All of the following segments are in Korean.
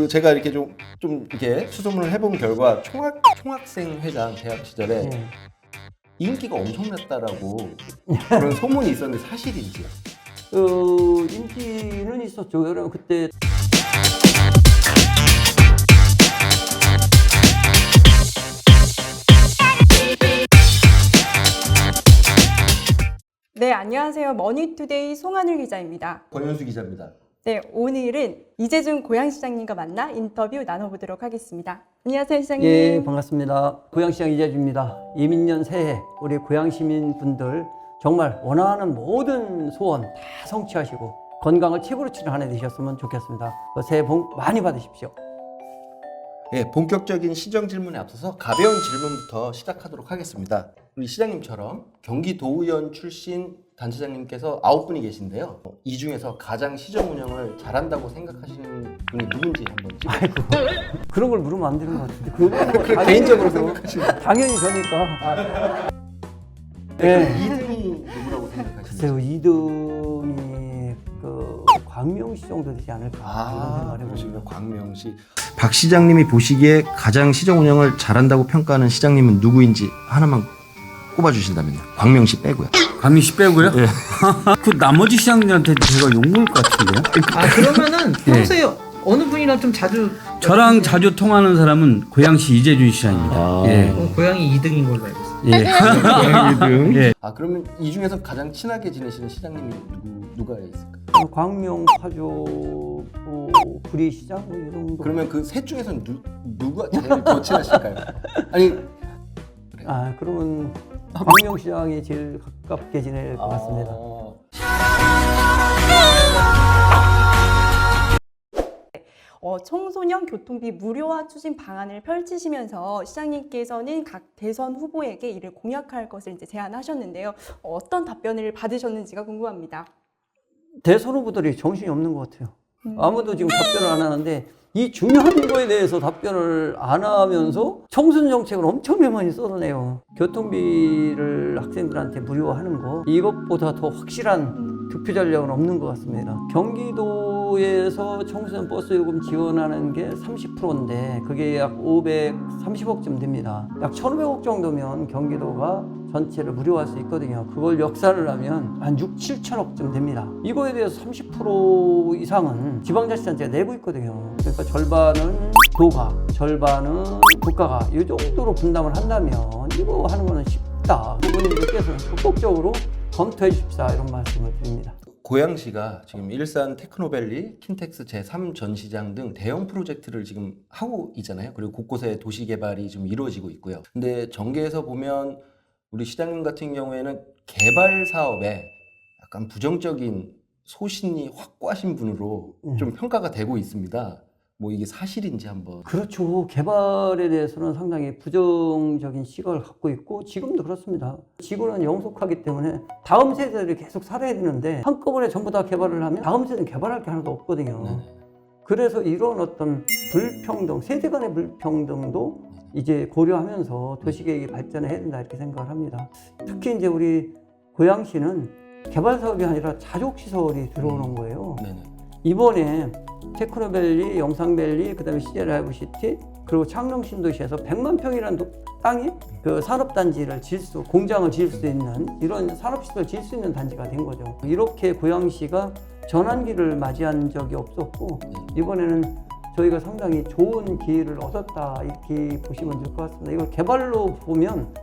제가 이렇게 좀 이렇게 수소문을 해본 결과 총학생 회장 대학 시절에 인기가 엄청났다라고 그런 소문이 있었는데 사실인지요? 인기는 있었죠. 왜냐면 그때 네, 안녕하세요. 머니투데이 송하늘 기자입니다. 권현수 기자입니다. 네, 오늘은 이재준 고양시장님과 만나 인터뷰 나눠보도록 하겠습니다. 안녕하세요, 시장님. 예, 반갑습니다. 고양시장 이재주입니다. 이민년 새해 우리 고양 시민분들 정말 원하는 모든 소원 다 성취하시고 건강을 최고로 치는 한 해 되셨으면 좋겠습니다. 새해 복 많이 받으십시오. 예, 본격적인 시정 질문에 앞서서 가벼운 질문부터 시작하도록 하겠습니다. 우리 시장님처럼 경기도의원 출신 단체장님께서 9분이 계신데요. 이 중에서 가장 시정 운영을 잘한다고 생각하시는 분이 누군지 한번 찝어주세요. 그런 걸 물으면 안 되는 것 같은데 그건 뭐 그래, 개인적으로 생각하시는 당연히 저니까. 네. 2등이 누구라고 생각하시나요? 글쎄요, 2등이 광명시 정도 되지 않을까 이런 생각을 해봅니다. 그러시군요. 광명시. 박 시장님이 보시기에 가장 시정 운영을 잘한다고 평가하는 시장님은 누구인지 하나만 꼽아주신다면요. 광명시 빼고요. 광명시 빼고요? 예. 그 나머지 시장님한테 제가 욕먹을 것 같은데요? 아 그러면은 평소에 어느 분이랑 좀 자주 저랑 자주 통하는 사람은 고양시 이재준 시장입니다. 예. 고양이 2등인 걸로 알고 있어요. 예. 예. 그러면 이 중에서 가장 친하게 지내시는 시장님이 누가 있을까요? 광명, 파주, 구리시장 뭐 이 정도. 그러면 그 셋 중에서는 누가 제일 더 친하실까요? 아니 그러면 광명시장이 제일 가깝게 지낼 것 같습니다. 청소년 교통비 무료화 추진 방안을 펼치시면서 시장님께서는 각 대선 후보에게 이를 공약할 것을 이제 제안하셨는데요. 어떤 답변을 받으셨는지가 궁금합니다. 대선 후보들이 정신이 없는 것 같아요. 아무도 지금 답변을 안 하는데 이 중요한 거에 대해서 답변을 안 하면서 청소년 정책을 엄청 많이 쏟아내요. 교통비를 학생들한테 무료화하는 거 이것보다 더 확실한 득표 전략은 없는 것 같습니다. 경기도에서 청소년 버스 요금 지원하는 게 30%인데 그게 약 530억쯤 됩니다. 약 1,500억 정도면 경기도가 전체를 무료화할 수 있거든요. 그걸 역산을 하면 한 6, 7천억쯤 됩니다. 이거에 대해서 30% 이상은 지방자치단체가 내고 있거든요. 그러니까 절반은 도가, 절반은 국가가 이 정도로 분담을 한다면 이거 하는 거는 쉽다. 부모님들께서는 적극적으로 검토해 주십사 이런 말씀을 드립니다. 고양시가 지금 일산 테크노밸리, 킨텍스 제3전시장 등 대형 프로젝트를 지금 하고 있잖아요. 그리고 곳곳에 도시 개발이 좀 이루어지고 있고요. 근데 정계에서 보면 우리 시장님 같은 경우에는 개발 사업에 약간 부정적인 소신이 확고하신 분으로 좀 평가가 되고 있습니다. 뭐 이게 사실인지 한번. 그렇죠. 개발에 대해서는 상당히 부정적인 시각을 갖고 있고 지금도 그렇습니다. 지구는 영속하기 때문에 다음 세대들이 계속 살아야 되는데 한꺼번에 전부 다 개발을 하면 다음 세대는 개발할 게 하나도 없거든요. 네네. 그래서 이런 어떤 불평등, 세대 간의 불평등도 이제 고려하면서 도시계획이 발전해야 된다 이렇게 생각을 합니다. 특히 이제 우리 고양시는 개발 사업이 아니라 자족시설이 들어오는 거예요. 네네. 이번에 테크노밸리, 영상밸리, 그다음에 CJ라이브시티, 그리고 창녕 신도시에서 100만 평이라는 땅에 그 산업단지를 공장을 지을 수 있는 이런 산업시설을 지을 수 있는 단지가 된 거죠. 이렇게 고양시가 전환기를 맞이한 적이 없었고 이번에는 저희가 상당히 좋은 기회를 얻었다 이렇게 보시면 될 것 같습니다. 이걸 개발로 보면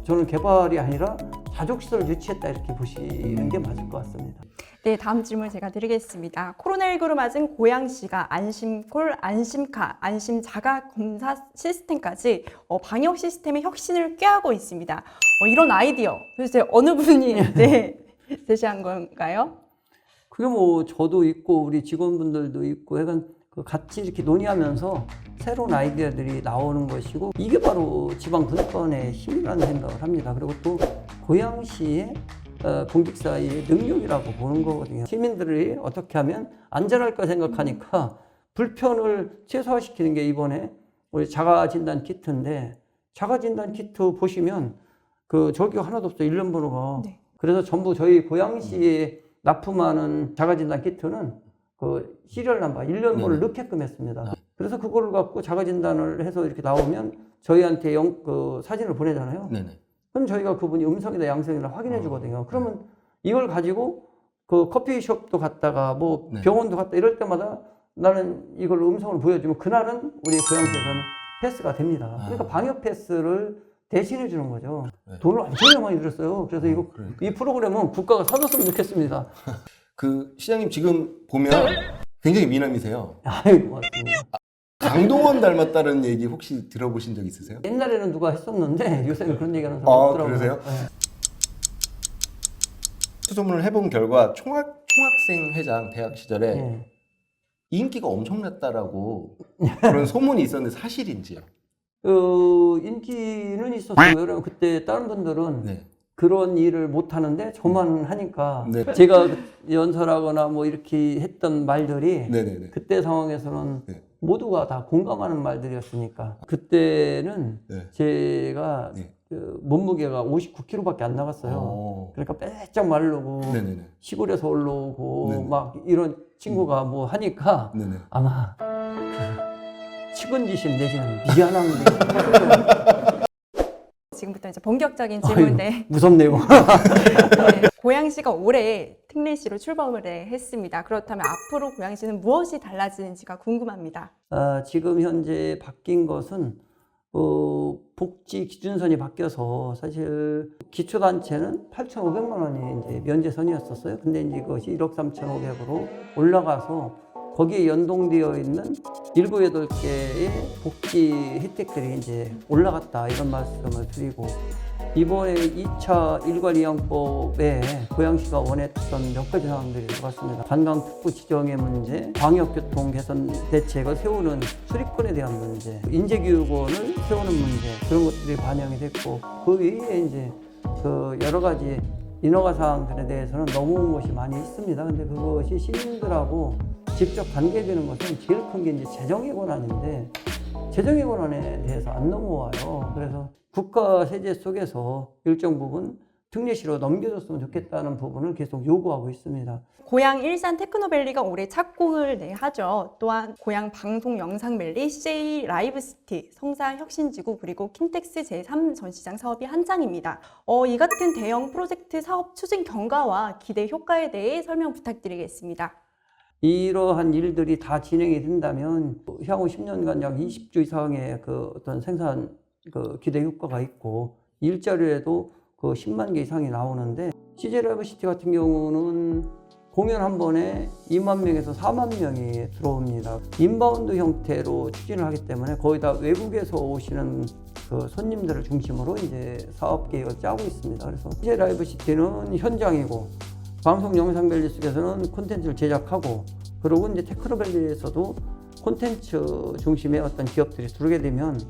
저는 개발이 아니라 자족시설을 유치했다 이렇게 보시는 게 맞을 것 같습니다. 네, 다음 질문 제가 드리겠습니다. 코로나19로 맞은 고양시가 안심콜, 안심카, 안심자가검사 시스템까지 방역 시스템의 혁신을 꾀하고 있습니다. 이런 아이디어 도대체 어느 분이 제시한 건가요? 그게 뭐 저도 있고 우리 직원분들도 있고 약간 같이 이렇게 논의하면서 새로운 아이디어들이 나오는 것이고 이게 바로 지방 분권의 힘이라는 생각을 합니다. 그리고 또 고양시의 공직사의 능력이라고 보는 거거든요. 시민들이 어떻게 하면 안전할까 생각하니까 불편을 최소화시키는 게 이번에 우리 자가진단 키트인데 자가진단 키트 보시면 저기가 하나도 없어요. 일련 번호가. 네. 그래서 전부 저희 고양시에 납품하는 자가진단 키트는 그 시리얼 넘버 1년번호를 넣게끔 했습니다. 그래서 그거를 갖고 자가 진단을 해서 이렇게 나오면 저희한테 그 사진을 보내잖아요. 네네. 그럼 저희가 그분이 음성이다 양성이다 확인해 주거든요. 그러면 이걸 가지고 그 커피숍도 갔다가 뭐 네. 병원도 갔다 이럴 때마다 나는 이걸 음성을 보여주면 그날은 우리 고양시에서는 패스가 됩니다. 그러니까 방역 패스를 대신해 주는 거죠. 네. 돈을 엄청 많이 들었어요. 그래서 이거 그러니까. 이 프로그램은 국가가 사줬으면 좋겠습니다. 그 시장님 지금 보면 굉장히 미남이세요. 아이고 고맙습니다. 강동원 닮았다는 얘기 혹시 들어보신 적 있으세요? 옛날에는 누가 했었는데 요새는 그런 얘기하는 사람 아, 없더라고요. 그러세요? 네. 수소문을 해본 결과 총학생 회장 대학 시절에 네. 인기가 엄청났다라고 그런 소문이 있었는데 사실인지요? 인기는 있었어요. 왜냐면 그때 다른 분들은 네. 그런 일을 못 하는데 저만 하니까 네. 제가 연설하거나 뭐 이렇게 했던 말들이 네네네. 그때 상황에서는 네. 모두가 다 공감하는 말들이었으니까 그때는 네. 제가 네. 그 몸무게가 59kg밖에 안 나갔어요. 그러니까 빼짝 마르고 네네네. 시골에서 올라오고 네네. 막 이런 친구가 뭐 하니까 네네. 아마 그 측은지심 내지는 미안함 내지는 지금부터 이제 본격적인 질문인데 무섭네요. 네, 고양시가 올해 특례시로 출범을 했습니다. 그렇다면 앞으로 고양시는 무엇이 달라지는지가 궁금합니다. 지금 현재 바뀐 것은 복지 기준선이 바뀌어서 사실 기초단체는 8,500만 원이 이제 면제선이었었어요. 근데 이제 그것이 1억 3,500으로 올라가서 거기에 연동되어 있는 7, 8개의 복지 혜택들이 이제 올라갔다 이런 말씀을 드리고 이번에 2차 일괄이양법에 고양시가 원했던 몇 가지 사항들이 들어갔습니다. 관광특구 지정의 문제, 광역교통 개선 대책을 세우는 수리권에 대한 문제, 인재교육원을 세우는 문제 그런 것들이 반영이 됐고 그 외에 이제 그 여러 가지 인허가 사항들에 대해서는 넘어온 것이 많이 있습니다. 근데 그것이 시민들하고 직접 관계되는 것은 제일 큰 게 이제 재정의 권한인데 재정의 권한에 대해서 안 넘어와요. 그래서 국가 세제 속에서 일정 부분 특례시로 넘겨줬으면 좋겠다는 부분을 계속 요구하고 있습니다. 고양 일산 테크노밸리가 올해 착공을 하죠. 또한 고양 방송 영상밸리, CJ 라이브시티, 성사 혁신지구 그리고 킨텍스 제3 전시장 사업이 한창입니다. 이 같은 대형 프로젝트 사업 추진 경과와 기대 효과에 대해 설명 부탁드리겠습니다. 이러한 일들이 다 진행이 된다면 향후 10년간 약 20조 이상의 그 어떤 생산 그 기대 효과가 있고 일자리에도 그 10만 개 이상이 나오는데 CJ 라이브시티 같은 경우는 공연 한 번에 2만 명에서 4만 명이 들어옵니다. 인바운드 형태로 추진을 하기 때문에 거의 다 외국에서 오시는 그 손님들을 중심으로 이제 사업 계획을 짜고 있습니다. 그래서 CJ 라이브시티는 현장이고 방송 영상밸리 속에서는 콘텐츠를 제작하고 그리고 이제 테크노밸리에서도 콘텐츠 중심의 어떤 기업들이 들어오게 되면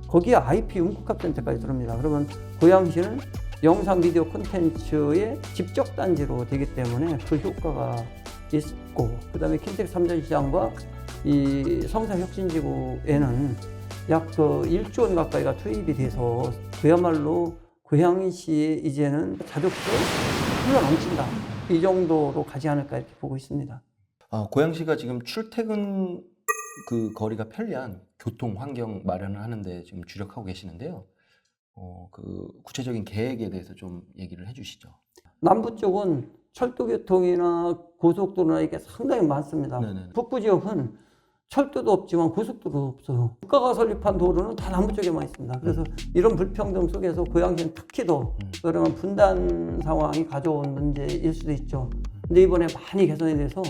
거기에 IP 융합센터까지 들어옵니다. 그러면 고양시는 영상 비디오 콘텐츠의 집적 단지로 되기 때문에 그 효과가 있고 그다음에 킨텍스 3전 시장과 이 성사 혁신지구에는 약 그 1조 원 가까이가 투입이 돼서 그야말로 고양시에 이제는 자족도 흘러넘친다. 이 정도로 가지 않을까 이렇게 보고 있습니다. 고양시가 지금 출퇴근 그 거리가 편리한 교통 환경 마련을 하는데 지금 주력하고 계시는데요. 그 구체적인 계획에 대해서 좀 얘기를 해주시죠. 남부 쪽은 철도교통이나 고속도로나 이게 상당히 많습니다. 네네. 북부 지역은 철도도 없지만 고속도로도 없어요. 국가가 설립한 도로는 다 남부 쪽에만 있습니다. 그래서 이런 불평등 속에서 고양시는 특히 더 그러면 분단 상황이 가져온 문제일 수도 있죠. 근데 이번에 많이 개선이 돼서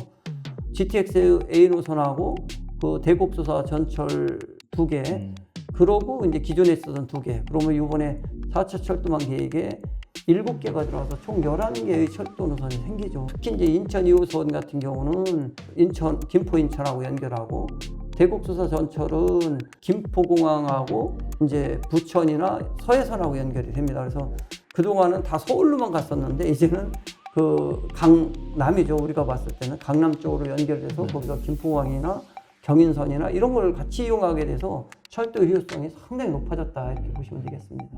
GTX A 노선하고 그 대곡소사 전철 2개 그러고 이제 기존에 있었던 2개 그러면 이번에 4차 철도망 계획에 7개가 들어와서 총 11개의 철도 노선이 생기죠. 특히 이제 인천 2호선 같은 경우는 김포 인천하고 연결하고 대곡소사 전철은 김포공항하고 이제 부천이나 서해선하고 연결이 됩니다. 그래서 그동안은 다 서울로만 갔었는데 이제는 그 강남이죠. 우리가 봤을 때는 강남 쪽으로 연결돼서 거기가 김포공항이나 경인선이나 이런 걸 같이 이용하게 돼서 철도 유효성이 상당히 높아졌다 이렇게 보시면 되겠습니다.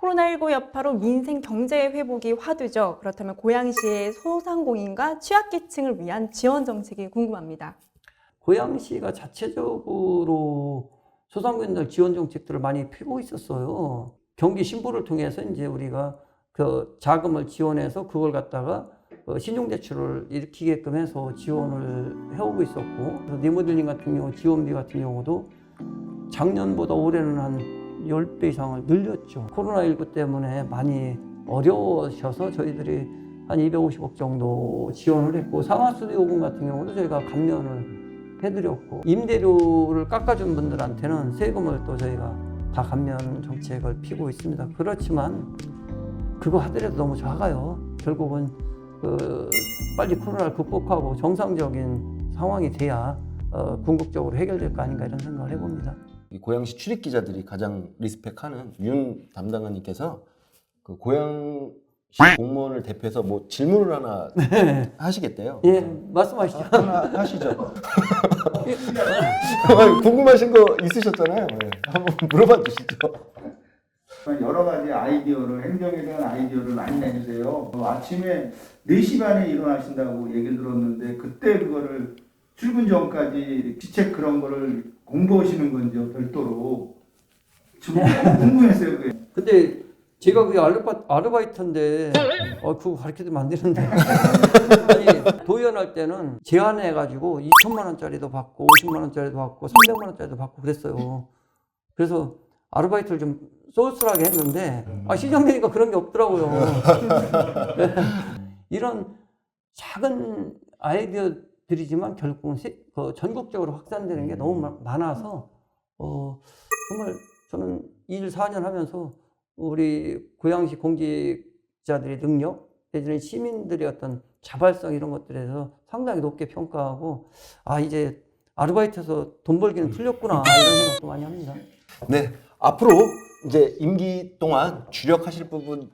코로나19 여파로 민생 경제 회복이 화두죠. 그렇다면 고양시의 소상공인과 취약계층을 위한 지원 정책이 궁금합니다. 고양시가 자체적으로 소상공인들 지원 정책들을 많이 펴고 있었어요. 경기 신부를 통해서 이제 우리가 그 자금을 지원해서 그걸 갖다가 신용대출을 일으키게끔 해서 지원을 해오고 있었고, 리모델링 같은 경우 지원비 같은 경우도 작년보다 올해는 한 10배 이상을 늘렸죠. 코로나19 때문에 많이 어려우셔서 저희들이 한 250억 정도 지원을 했고, 상하수도요금 같은 경우도 저희가 감면을 해드렸고, 임대료를 깎아준 분들한테는 세금을 또 저희가 다 감면 정책을 피고 있습니다. 그렇지만 그거 하더라도 너무 작아요. 결국은 빨리 코로나를 극복하고 정상적인 상황이 돼야 궁극적으로 해결될 거 아닌가 이런 생각을 해봅니다. 이 고양시 출입 기자들이 가장 리스펙하는 윤 담당관님께서 그 고양시 공무원을 대표해서 뭐 질문을 하나 하시겠대요. 예, 말씀하시죠. 하나 하시죠. 궁금하신 거 있으셨잖아요. 네. 한번 물어봐 주시죠. 여러 가지 아이디어를, 행정에 대한 아이디어를 많이 내주세요. 아침에 4시 반에 일어나신다고 얘기를 들었는데 그때 그거를 출근 전까지 지책 그런 거를 공부하시는 건지요, 별도로. 좀 궁금했어요, 그게. 근데 제가 그게 아르바이트인데 그거 가르쳐주면 안 되는데 아니 도연할 때는 제한해가지고 2천만 원짜리도 받고 50만 원짜리도 받고 300만 원짜리도 받고 그랬어요. 그래서 아르바이트를 좀 쏠쏠하게 했는데 시장 되니까 그런 게 없더라고요. 이런 작은 아이디어들이지만 결국은 전국적으로 확산되는 게 너무 많아서 정말 저는 일 4년 하면서 우리 고양시 공직자들의 능력, 내지는 시민들의 어떤 자발성 이런 것들에서 상당히 높게 평가하고 이제 아르바이트에서 돈 벌기는 틀렸구나 이런 생각도 많이 합니다. 네, 앞으로 이제 임기 동안 주력하실 부분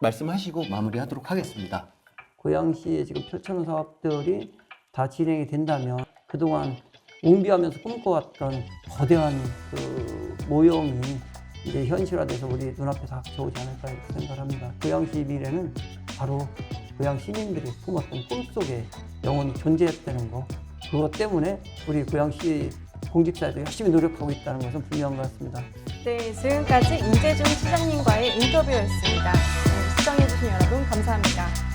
말씀하시고 마무리하도록 하겠습니다. 고양시에 지금 펼쳐놓은 사업들이 다 진행이 된다면 그동안 웅비하면서 꿈꿔왔던 거대한 그 모형이 이제 현실화돼서 우리 눈앞에 닥쳐오지 않을까 이렇게 생각합니다. 고양시 미래는 바로 고양 시민들이 품었던 꿈속에 영원히 존재했다는 거, 그것 때문에 우리 고양시 공직자들이 열심히 노력하고 있다는 것은 분명한 것 같습니다. 네, 지금까지 이재준 시장님과의 인터뷰였습니다. 시청해주신 여러분 감사합니다.